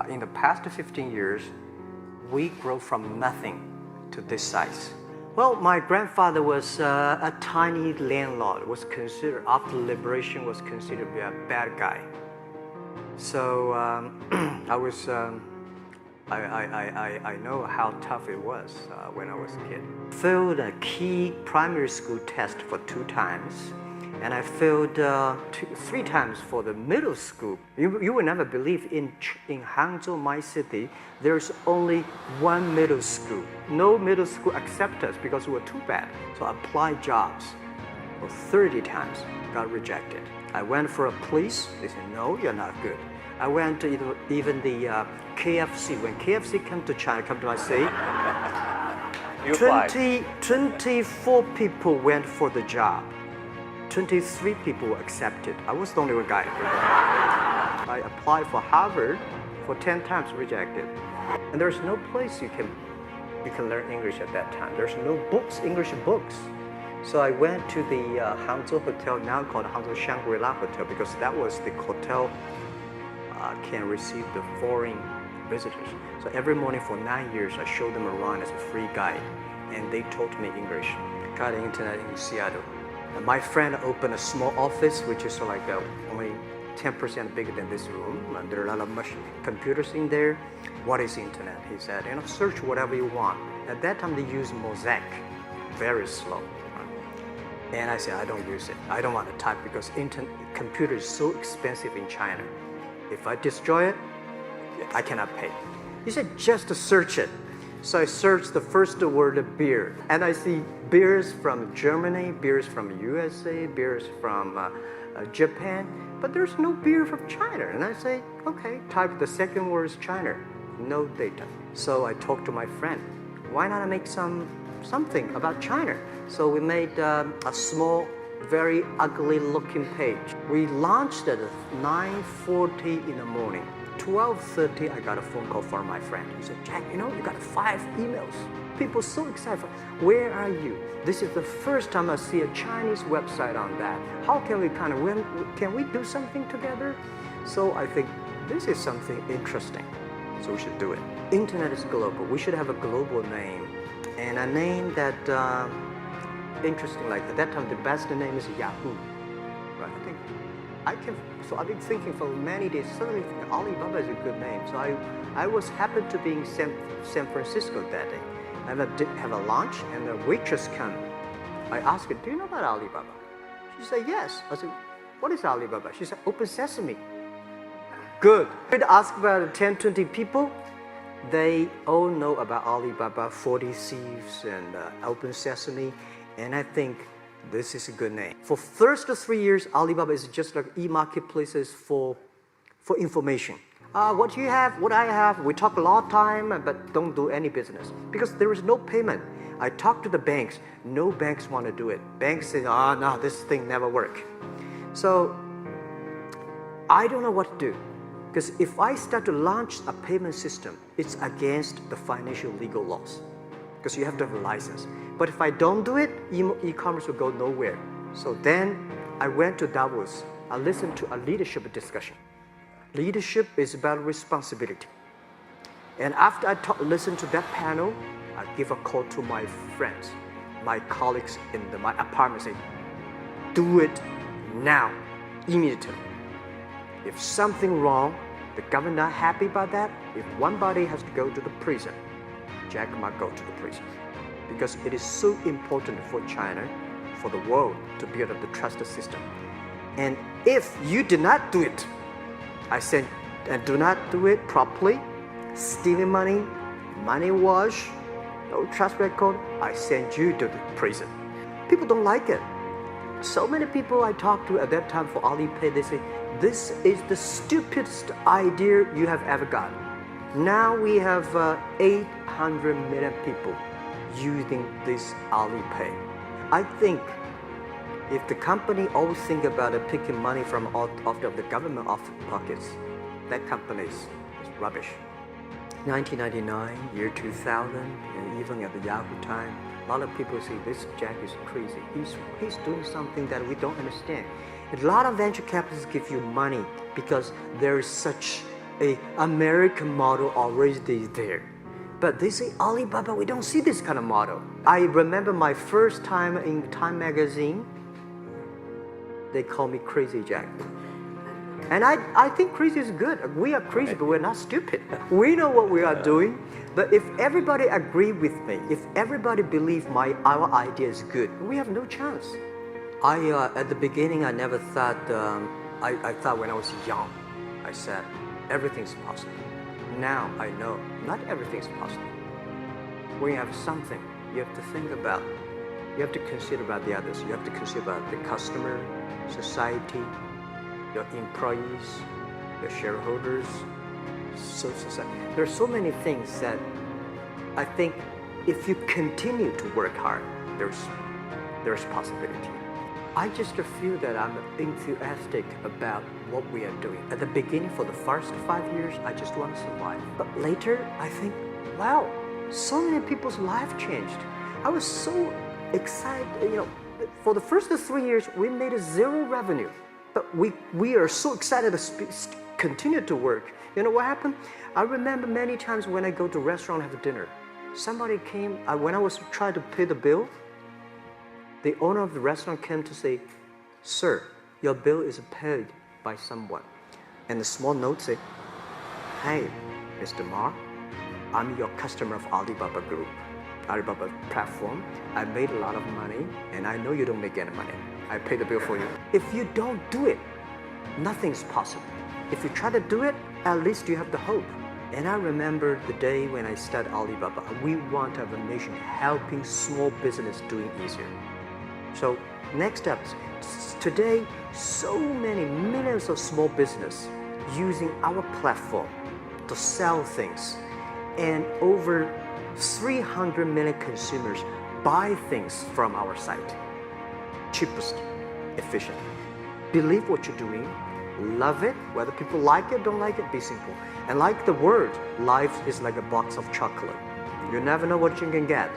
in the past 15 years, we grew from nothing to this size. Well, my grandfather was a tiny landlord, was considered, after liberation, was considered to be a bad guy. So I know how tough it was when I was a kid. Failed a key primary school test for 2 times, and I failed 3 times for the middle school. You will never believe in Hangzhou, my city, there's only 1 middle school. No middle school accepted us because we were too bad. So I applied jobs for 30 times, got rejected. I went for a police, they said, no, you're not good. I went to even the KFC. When KFC came to China, come to my city, 24 people went for the job. 23 people were accepted. I was the only one guy. I applied for Harvard for 10 times, rejected. And there's no place you can learn English at that time. There's no books, English books. So I went to the Hangzhou Hotel, now called Hangzhou Shangri-La Hotel, because that was the hotel can receive the foreign visitors. So every morning for 9 years, I showed them around as a free guide, and they taught me English. Got the internet in Seattle. And my friend opened a small office, which is like only 10% bigger than this room, and there are a lot of computers in there. What is internet? He said, search whatever you want. At that time, they used Mosaic, very slow. And I said, I don't use it. I don't want to type because computer is so expensive in China. If I destroy it, I cannot pay. He said, just to search it. So I searched the first word, beer. And I see beers from Germany, beers from USA, beers from Japan, but there's no beer from China. And I say, okay, type the second word is China, no data. So I talked to my friend, why not make something about China? So we made a small, very ugly looking page. We launched at 9:40 in the morning. 12:30, I got a phone call from my friend. He said, Jack, you got 5 emails. People so excited. Where are you? This is the first time I see a Chinese website on that. How can we can we do something together? So I think this is something interesting. So we should do it. Internet is global. We should have a global name. And a name that, interesting, like at that time, the best name is Yahoo. Right? So I've been thinking for many days, suddenly Alibaba is a good name. So I was happened to be in San Francisco that day. I have a lunch, and the waitress came. I asked her, do you know about Alibaba? She said, yes. I said, what is Alibaba? She said, Open Sesame. Good. I asked about 10, 20 people. They all know about Alibaba, 40 Thieves, and Open Sesame. And I think this is a good name. For first 3 years, Alibaba is just like e-marketplaces for information. What you have, what I have, we talk a lot of time, but don't do any business. Because there is no payment. I talked to the banks. No banks want to do it. Banks say, no, this thing never work. So I don't know what to do. Because if I start to launch a payment system, it's against the financial legal laws. Because you have to have a license. But if I don't do it, e-commerce will go nowhere. So then I went to Davos. I listened to a leadership discussion. Leadership is about responsibility. And after I listened to that panel, I give a call to my friends, my colleagues in my apartment, say, do it now, immediately. If something wrong, the government not happy about that, if one body has to go to the prison, Jack might go to the prison. Because it is so important for China, for the world, to build up the trust system. And if you did not do it, I said, and do not do it properly, stealing money, money wash, no trust record, I send you to the prison. People don't like it. So many people I talked to at that time for Alipay, they say, this is the stupidest idea you have ever got. Now we have 800 million people using this Alipay. I think if the company always think about picking money from out of the government pockets, that company is rubbish. 1999, year 2000, and even at the Yahoo time, a lot of people say this Jack is crazy. He's doing something that we don't understand. A lot of venture capitalists give you money because there is such a American model already there. But they say, Alibaba, we don't see this kind of model. I remember my first time in Time magazine, they call me Crazy Jack. And I think crazy is good. We are crazy, but we're not stupid. We know what we are doing. But if everybody agree with me, if everybody believe our idea is good, we have no chance. At the beginning, I never thought, I thought when I was young, I said, everything's possible. Now I know not everything's possible. When you have something, you have to think about, you have to consider about the others. You have to consider about the customer, society, your employees, your shareholders, society. There are so many things that I think if you continue to work hard, there's possibility. I just feel that I'm enthusiastic about what we are doing. At the beginning, for the first 5 years, I just want to survive. But later, I think, wow, so many people's life changed. I was so excited, for the first 3 years, we made a 0 revenue. But we are so excited to continue to work. You know what happened? I remember many times when I go to a restaurant and have dinner, somebody came, when I was trying to pay the bill, the owner of the restaurant came to say, "Sir, your bill is paid by someone." And the small note said, "Hey, Mr. Ma, I'm your customer of Alibaba Group, Alibaba platform. I made a lot of money, and I know you don't make any money. I pay the bill for you." If you don't do it, nothing's possible. If you try to do it, at least you have the hope. And I remember the day when I started Alibaba, we want to have a mission helping small business doing easier. So next step, today, so many millions of small business using our platform to sell things, and over 300 million consumers buy things from our site. Cheapest, efficient. Believe what you're doing, love it, whether people like it, don't like it, be simple. And like the word, life is like a box of chocolate. You never know what you can get.